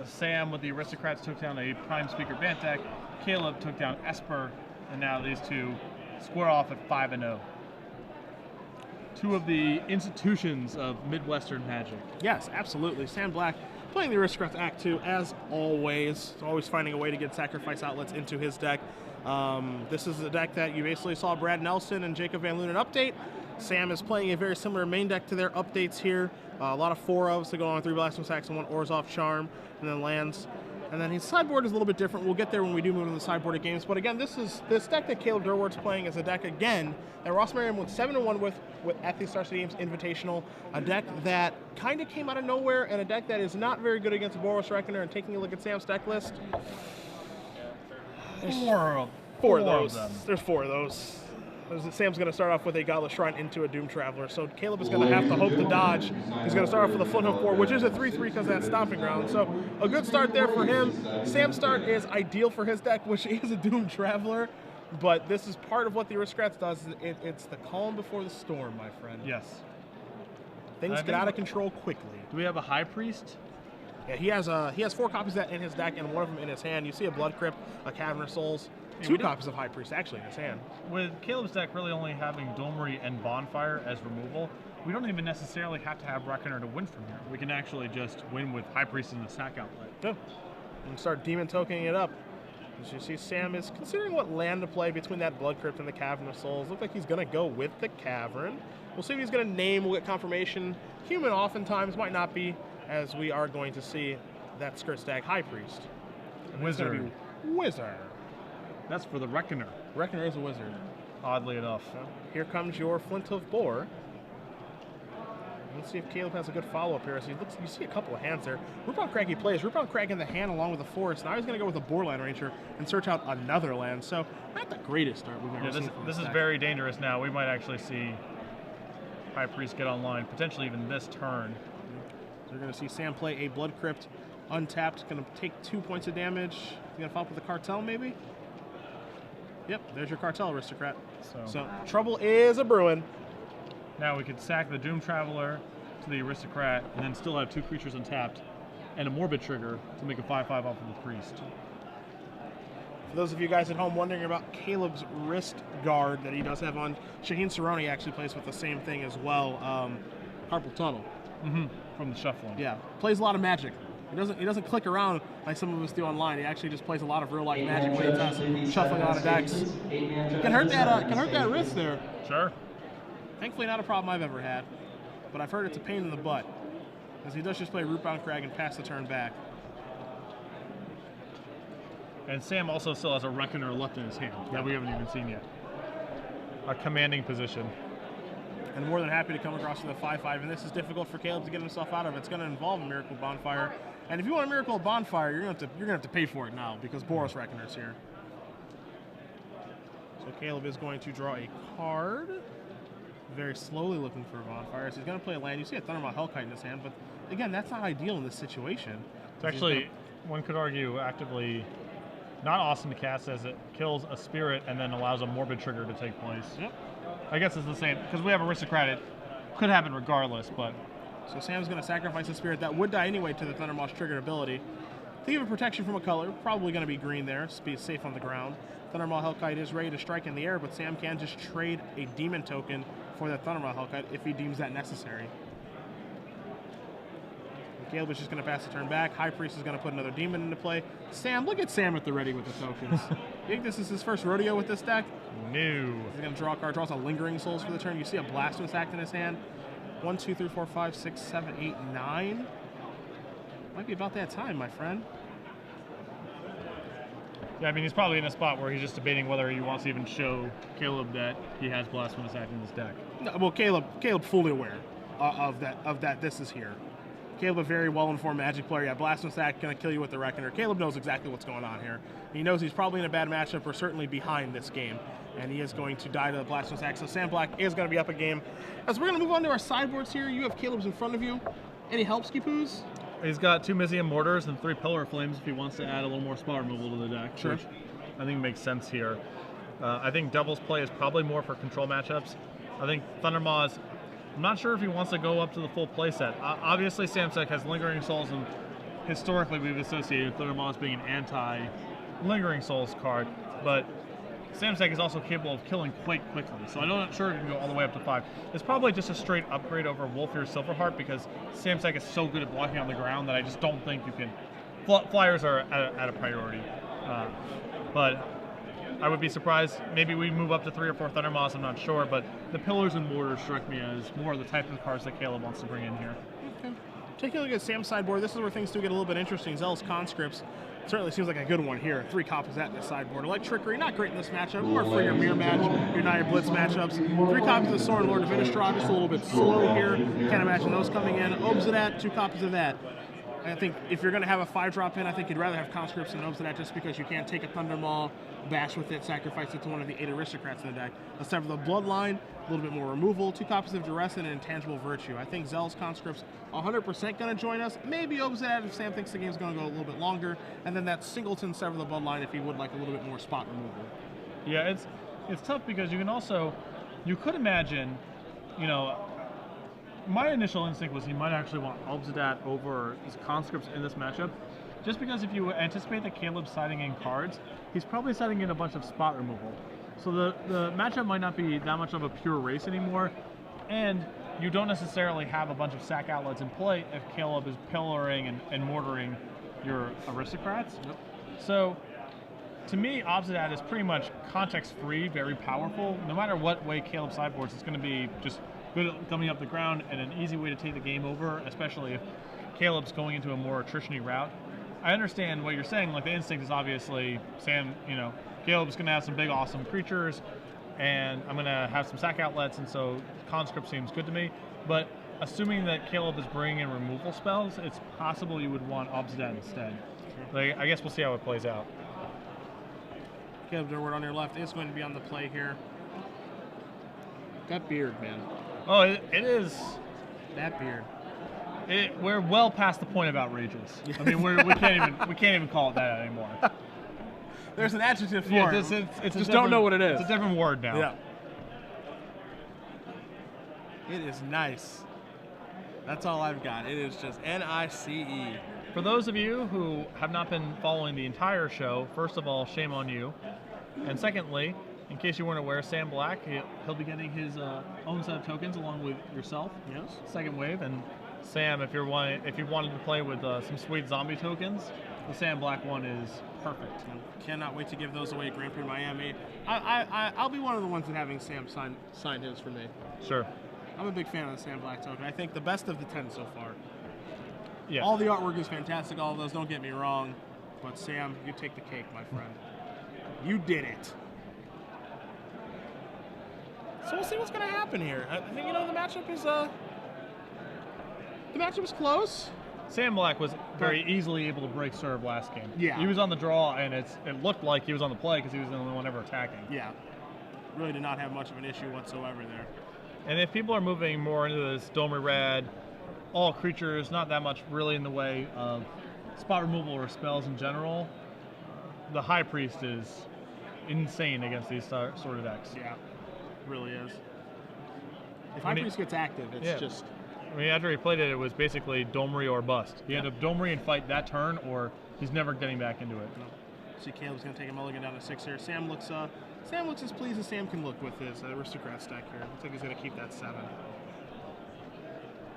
Sam with the Aristocrats took down a Prime Speaker Bant deck. Caleb took down Esper, and now these two square off at 5-0. Two of the institutions of Midwestern Magic. Yes, absolutely. Sam Black playing the Aristocrats Act 2 as always. Always finding a way to get sacrifice outlets into his deck. This is a deck that you basically saw Brad Nelson and Jacob Van Lunen update. Sam is playing a very similar main deck to their updates here. A lot of 4-ofs to go on, 3 Blasphemous Acts and 1 Orzhov Charm, and then lands. And then his sideboard is a little bit different. We'll get there when we do move into the sideboard of games. But again, this deck that Caleb Durward's playing is a deck, again, that Ross Merriam went 7-1 with at the Star City Games Invitational. A deck that kind of came out of nowhere, and a deck that is not very good against Boros Reckoner. And taking a look at Sam's deck list, four of those. There's 4 of those. Sam's going to start off with a Godless Shrine into a Doom Traveler. So Caleb is going to have to hope to dodge. He's going to start off with a Flint 4, which is a 3-3 because of that Stomping Ground. So a good start there for him. Sam's start is ideal for his deck, which is a Doom Traveler. But this is part of what the Aristocrats does. It's the calm before the storm, my friend. Yes. Things get out of control quickly. Do we have a High Priest? Yeah, he has 4 copies of that in his deck and 1 of them in his hand. You see a Blood Crypt, a Cavern of Souls, 2 copies of High Priest actually in his hand. With Caleb's deck really only having Domery and Bonfire as removal, we don't even necessarily have to have Reckoner to win from here. We can actually just win with High Priest in the sack outlet. Yeah. And start demon tokening it up. As you see, Sam is considering what land to play between that Blood Crypt and the Cavern of Souls. Looks like he's going to go with the Cavern. We'll see if he's going to name. We'll get confirmation. Human oftentimes might not be, as we are going to see that Skirt Stag High Priest. And Wizard. Wizard. That's for the Reckoner. Reckoner is a wizard. Oddly enough. So here comes your Flint of Boar. Let's see if Caleb has a good follow-up here. So you see a couple of hands there. Rupon Crag he plays. Rupon Crag in the hand along with the Forest. Now he's going to go with a Boarland Ranger and search out another land. So not the greatest start we've ever seen. This is very dangerous now. We might actually see High Priest get online, potentially even this turn. So you're going to see Sam play a Blood Crypt untapped. Going to take 2 points of damage. You going to follow up with a Cartel maybe? Yep, there's your Cartel, Aristocrat. So trouble is a brewing. Now we could sack the Doom Traveler to the Aristocrat and then still have 2 creatures untapped and a Morbid Trigger to make a 5/5 off of the Priest. For those of you guys at home wondering about Caleb's wrist guard that he does have on, Shaheen Saroni actually plays with the same thing as well. Carpal Tunnel. From the shuffling. Yeah, plays a lot of Magic. He doesn't click around like some of us do online. He actually just plays a lot of real life Magic when he does shuffling out of decks. Can hurt that wrist there. Sure. Thankfully, not a problem I've ever had, but I've heard it's a pain in the butt, as he does just play Rootbound Crag and pass the turn back. And Sam also still has a Reckoner left in his hand that we haven't even seen yet. A commanding position. And more than happy to come across with a 5/5, and this is difficult for Caleb to get himself out of. It's going to involve a Miracle Bonfire, and if you want a Miracle Bonfire, you're going to have to pay for it now because Boros Reckoner's here. So Caleb is going to draw a card. Very slowly looking for a Bonfire. So he's going to play a land. You see a Thundermaw Hellkite in his hand, but again, that's not ideal in this situation. It's actually, one could argue, actively not awesome to cast as it kills a spirit and then allows a Morbid Trigger to take place. Yep. I guess it's the same, because we have Aristocrat, it could happen regardless, but... So Sam's going to sacrifice a spirit that would die anyway to the Thundermaw's triggered ability. Think of a protection from a color, probably going to be green there, be safe on the ground. Thundermaw Hellkite is ready to strike in the air, but Sam can just trade a demon token for that Thundermaw Hellkite if he deems that necessary. Caleb is just going to pass the turn back. High Priest is going to put another demon into play. Sam, look at Sam at the ready with the tokens. You think this is his first rodeo with this deck? No. He's going to draw a card, draws a Lingering Souls for the turn. You see a Blasphemous Act in his hand. 1, 2, 3, 4, 5, 6, 7, 8, 9. Might be about that time, my friend. Yeah, I mean, he's probably in a spot where he's just debating whether he wants to even show Caleb that he has Blasphemous Act in his deck. No, well, Caleb fully aware of that this is here. Caleb, a very well-informed Magic player. Yeah, Blasphemous Act going to kill you with the Reckoner. Caleb knows exactly what's going on here. He knows he's probably in a bad matchup or certainly behind this game, and he is going to die to the Blasphemous Act. So Sam Black is going to be up a game. As we're going to move on to our sideboards here, you have Caleb's in front of you. Any help, Ski-Poos? He's got 2 Mizium Mortars and 3 Pillar of Flames if he wants to add a little more spell removal to the deck. Sure. Which I think makes sense here. I think Doubles play is probably more for control matchups. I think I'm not sure if he wants to go up to the full playset. Obviously, Samsek has Lingering Souls and historically we've associated Thundermaw as being an anti-Lingering Souls card, but Sam's deck is also capable of killing quite quickly, so I'm not sure it can go all the way up to 5. It's probably just a straight upgrade over Wolfear Silverheart because Sam's deck is so good at blocking on the ground that I just don't think you can. Flyers are at a priority, but I would be surprised. Maybe we move up to 3 or 4 Thundermaws, I'm not sure, but the Pillars and Mortars strike me as more of the type of cards that Caleb wants to bring in here. Okay. Taking a look at Sam's sideboard, this is where things do get a little bit interesting. Zealous Conscripts certainly seems like a good one here. 3 copies at the sideboard. Like Trickery, not great in this matchup, more for your mirror match, your Naya Blitz matchups. 3 copies of Sorin Lord of Innistrad, just a little bit slow here. Can't imagine those coming in. Obsidian, 2 copies of that. I think if you're going to have a 5-drop in, I think you'd rather have Conscripts than Obsidian just because you can't take a Thundermaw, bash with it, sacrifice it to one of the 8 Aristocrats in the deck. Let's have the Bloodline, a little bit more removal, 2 copies of Duress and Intangible Virtue. I think Zealous Conscripts 100% going to join us. Maybe Obsidian if Sam thinks the game's going to go a little bit longer. And then that Singleton Sever the Bloodline if he would like a little bit more spot removal. Yeah, it's tough because you can also, you could imagine, you know, my initial instinct was he might actually want Obsidian over his Conscripts in this matchup, just because if you anticipate that Caleb's siding in cards, he's probably siding in a bunch of spot removal. So the matchup might not be that much of a pure race anymore, and you don't necessarily have a bunch of sack outlets in play if Caleb is pillaring and mortaring your Aristocrats. Yep. So to me, Obsidian is pretty much context-free, very powerful. No matter what way Caleb sideboards, it's going to be just good at coming up the ground and an easy way to take the game over, especially if Caleb's going into a more attrition-y route. I understand what you're saying, like the instinct is obviously, Sam, you know, Caleb's going to have some big awesome creatures, and I'm going to have some sack outlets, and so Conscript seems good to me, but assuming that Caleb is bringing in removal spells, it's possible you would want Obsidian instead. Like, I guess we'll see how it plays out. Caleb Durward on your left is going to be on the play here. That beard, man. Oh, it is. That beard. We're well past the point of outrageous. I mean, we can't even call it that anymore. There's an adjective for it. it. It's just don't know what it is. It's a different word now. Yeah. It is nice. That's all I've got. It is just N-I-C-E. For those of you who have not been following the entire show, first of all, shame on you. And secondly, in case you weren't aware, Sam Black, he'll be getting his own set of tokens along with yourself. Yes. Second wave. And Sam, if you wanted to play with some sweet zombie tokens, the Sam Black one is perfect. I cannot wait to give those away at Grand Prix Miami. I'll be one of the ones that having Sam sign his for me. Sure. I'm a big fan of the Sam Black token. I think the best of the 10 so far. Yeah. All the artwork is fantastic, all of those, don't get me wrong. But Sam, you take the cake, my friend. You did it. So we'll see what's going to happen here. I think, you know, the matchup is close. Sam Black was very easily able to break serve last game. Yeah. He was on the draw, and it looked like he was on the play because he was the only one ever attacking. Yeah. Really did not have much of an issue whatsoever there. And if people are moving more into this Domri Red, all creatures, not that much really in the way of spot removal or spells in general, the High Priest is insane against these sort of decks. Yeah, really is. If High Priest gets active, it's just... I mean, after he played it, it was basically Domri or bust. He had to Domri and fight that turn, or he's never getting back into it. No. See, Caleb's going to take a mulligan down to 6 here. Sam looks as pleased as Sam can look with his Aristocrat stack here. Looks like he's going to keep that 7.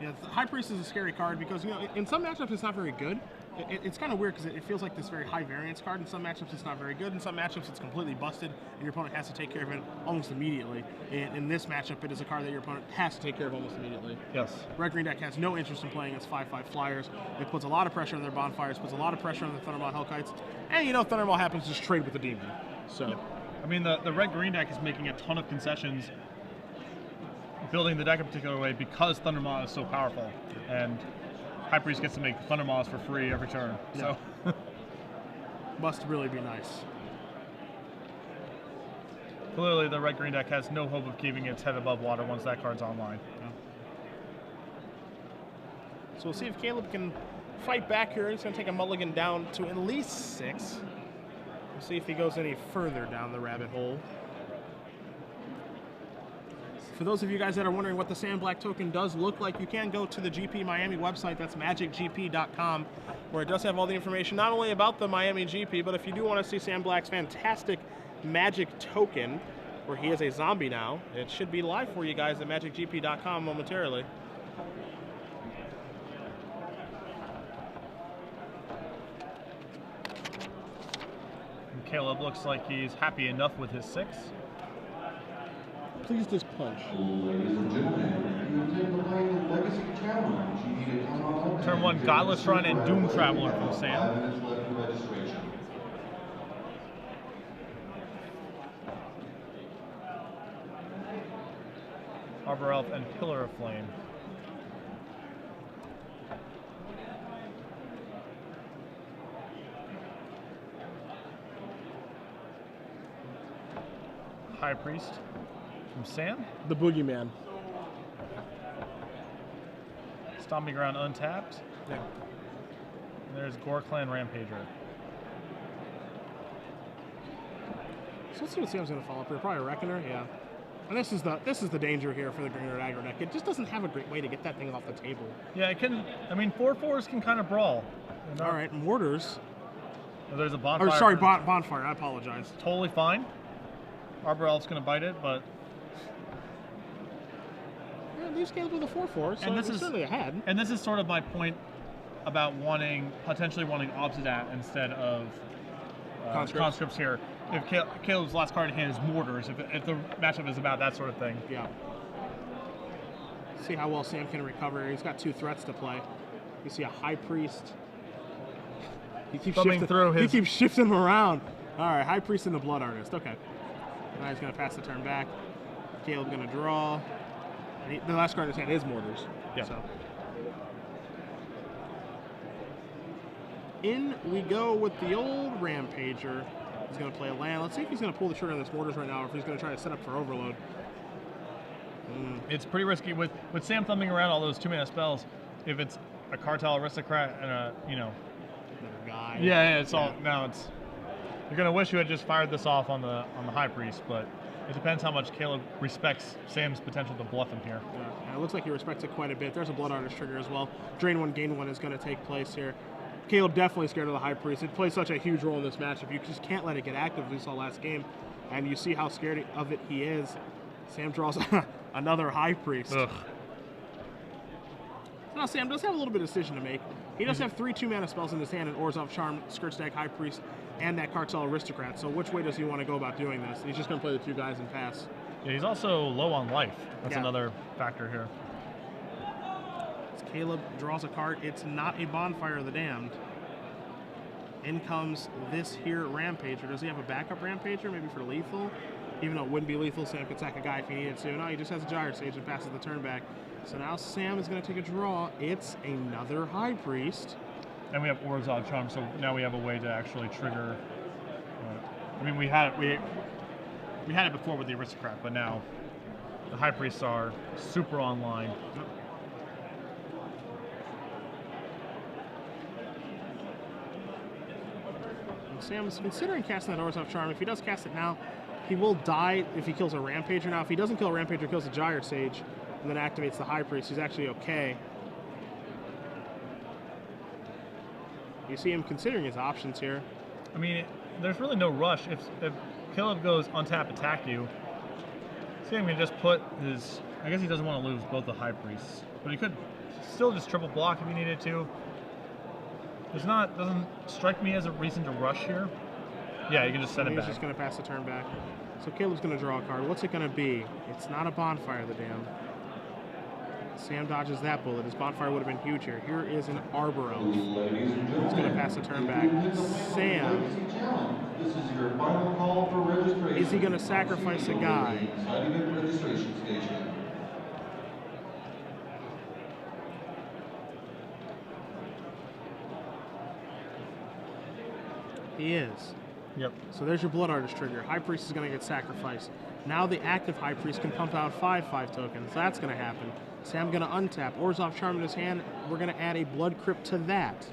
Yeah, High Priest is a scary card because, you know, in some matchups it's not very good. It's kind of weird because it feels like this very high variance card. In some matchups it's not very good. In some matchups it's completely busted and your opponent has to take care of it almost immediately. And in this matchup it is a card that your opponent has to take care of almost immediately. Yes. Red Green deck has no interest in playing against 5/5 flyers. It puts a lot of pressure on their bonfires, puts a lot of pressure on the Thundermaw Hellkites. And you know Thundermaw happens to just trade with the demon. So I mean the red green deck is making a ton of concessions building the deck a particular way because Thundermaw is so powerful. And High Priest gets to make Thundermaws for free every turn. Yeah. So must really be nice. Clearly the red green deck has no hope of keeping its head above water once that card's online. Yeah. So we'll see if Caleb can fight back here. He's going to take a mulligan down to at least 6. We'll see if he goes any further down the rabbit hole. For those of you guys that are wondering what the Sam Black token does look like, you can go to the GP Miami website. That's MagicGP.com, where it does have all the information, not only about the Miami GP, but if you do want to see Sam Black's fantastic Magic token, where he is a zombie now, it should be live for you guys at MagicGP.com momentarily. And Caleb looks like he's happy enough with his 6. Please just punch. Ladies and gentlemen, you take the plane Legacy Challenge. You need to come on. Turn 1, Godless Run and Doom Traveler from 5 Sam. minutes left for registration. Arbor Elf and Pillar of Flame. High Priest from Sam. The Boogeyman. Stomping Ground untapped. Yeah. And there's Gore Clan Rampager. So let's see what Sam's gonna follow up here. Probably a Reckoner, yeah. And this is the danger here for the Green Red Aggro deck. It just doesn't have a great way to get that thing off the table. Yeah, it can. I mean, 4/4s can kind of brawl. You know? All right, Mortars. There's a bonfire. Or sorry, Bonfire. I apologize. Totally fine. Arbor Elf's gonna bite it, but Yeah, these games with a 4/4, so And this it's is- certainly ahead. and this is sort of my point about potentially wanting Obsidat instead of conscripts here. If Caleb's last card in hand is Mortars, if the matchup is about that sort of thing. Yeah. See how well Sam can recover. He's got 2 threats to play. You see a High Priest. He keeps Thumbing shifting through his- He keeps shifting him around. All right, High Priest and the Blood Artist. Okay. Now he's gonna pass the turn back. Caleb's gonna draw. And the last card in his hand is Mortars. Yeah. So. In we go with the old Rampager. He's going to play a land. Let's see if he's going to pull the trigger on this Mortars right now, or if he's going to try to set up for Overload. It's pretty risky with Sam thumbing around all those 2-mana spells. If it's a Cartel Aristocrat and a Another guy. yeah, it's all now it's. You're gonna wish you had just fired this off on the High Priest, but it depends how much Caleb respects Sam's potential to bluff him here. Yeah, it looks like he respects it quite a bit. There's a Blood Artist trigger as well. Drain 1, gain 1 is going to take place here. Caleb definitely scared of the High Priest. It plays such a huge role in this matchup. You just can't let it get active, as we saw last game. And you see how scared of it he is. Sam draws another High Priest. Ugh. Now Sam does have a little bit of decision to make. He does have 3 2-mana spells in his hand, and Orzhov Charm, Scourge Stag, High Priest, and that Cartel Aristocrat. So which way does he want to go about doing this? He's just going to play the 2 guys and pass. Yeah, he's also low on life. That's Yeah. another factor here. Caleb draws a card. It's not a Bonfire of the Damned. In comes this here Rampager. Does he have a backup Rampager, maybe for lethal? Even though it wouldn't be lethal, Sam could sack a guy if he needed to. No, he just has a Gyre Sage and passes the turn back. So now Sam is going to take a draw. It's another High Priest. And we have Orzhov Charm, so now we have a way to actually trigger. I mean, we had it before with the Aristocrat, but now the High Priests are super online. Sam is considering casting that Orzhov Charm. If he does cast it now, he will die if he kills a Rampager. Now, if he doesn't kill a Rampager, kills a Gyre Sage, and then activates the High Priest, he's actually okay. You see him considering his options here. I mean, there's really no rush. If Caleb goes untap attack you, Sam can just put his. I guess he doesn't want to lose both the High Priests, but he could still just triple block if he needed to. Doesn't strike me as a reason to rush here. Yeah, you can just send it He's back. just going to pass the turn back. So Caleb's going to draw a card. What's it going to be? It's not a Bonfire of the Damned. Sam dodges that bullet. His Bonfire would have been huge here. Here is an Arbor Elf. Ladies and gentlemen, He's going to pass the turn back. Sam, Legacy Challenge. This is your final call for registration. is he going to sacrifice a guy? Side event registration station. He is. Yep. So there's your Blood Artist trigger. High Priest is going to get sacrificed. Now the active High Priest can pump out 5/5 tokens. That's going to happen. Sam going to untap. Orzhov Charm in his hand. We're going to add a Blood Crypt to that.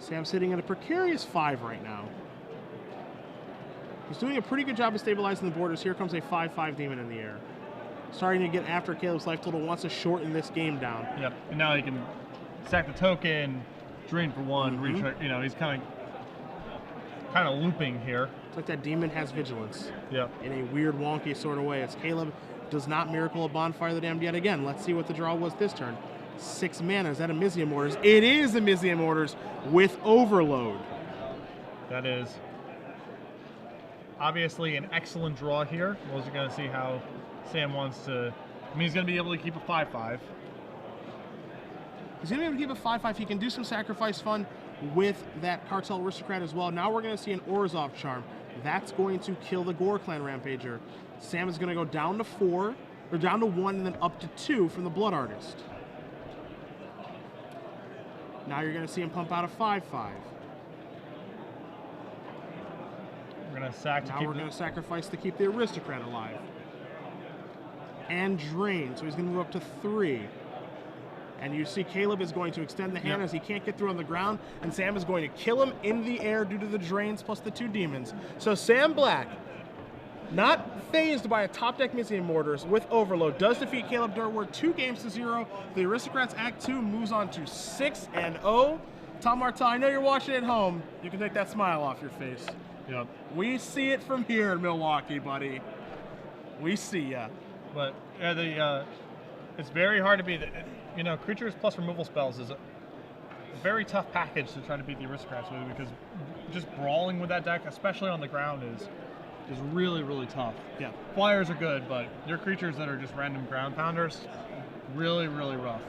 Sam's sitting at a precarious 5 right now. He's doing a pretty good job of stabilizing the borders. Here comes a 5/5 demon in the air. Starting to get after Caleb's life total, wants to shorten this game down. Yep, and now he can sack the token, drain for one, you know, he's kind of looping here. It's like that demon has vigilance. Yep. In a weird, wonky sort of way. As Caleb does not miracle a Bonfire of the Damned yet again. Let's see what the draw was this turn. 6 mana. Is that a Mizium Orders? It is a Mizium Orders with Overload. That is obviously an excellent draw here. We're also going to see how Sam wants to. I mean, he's going to be able to keep a 5/5. He's going to be able to keep a 5/5. He can do some sacrifice fun with that Cartel Aristocrat as well. Now we're going to see an Orzhov Charm. That's going to kill the Gore Clan Rampager. Sam is going to go down to 4, or down to 1, and then up to 2 from the Blood Artist. Now you're going to see him pump out a 5/5. We're going to sack to now keep we're going to sacrifice to keep the Aristocrat alive. And drain, so he's going to move up to 3. And you see Caleb is going to extend the hand as he can't get through on the ground, and Sam is going to kill him in the air due to the drains plus the 2 demons. So Sam Black, not phased by a top deck Mizium Mortars with Overload, does defeat Caleb Durward 2-0. The Aristocrats Act 2 moves on to 6-0. Tom Martel, I know you're watching at home. You can take that smile off your face. Yep. We see it from here in Milwaukee, buddy. We see ya. But it's very hard to beat. You know, creatures plus removal spells is a very tough package to try to beat the Aristocrats with, because just brawling with that deck, especially on the ground, is really, really tough. Yeah. Flyers are good, but your creatures that are just random ground pounders, really, really rough.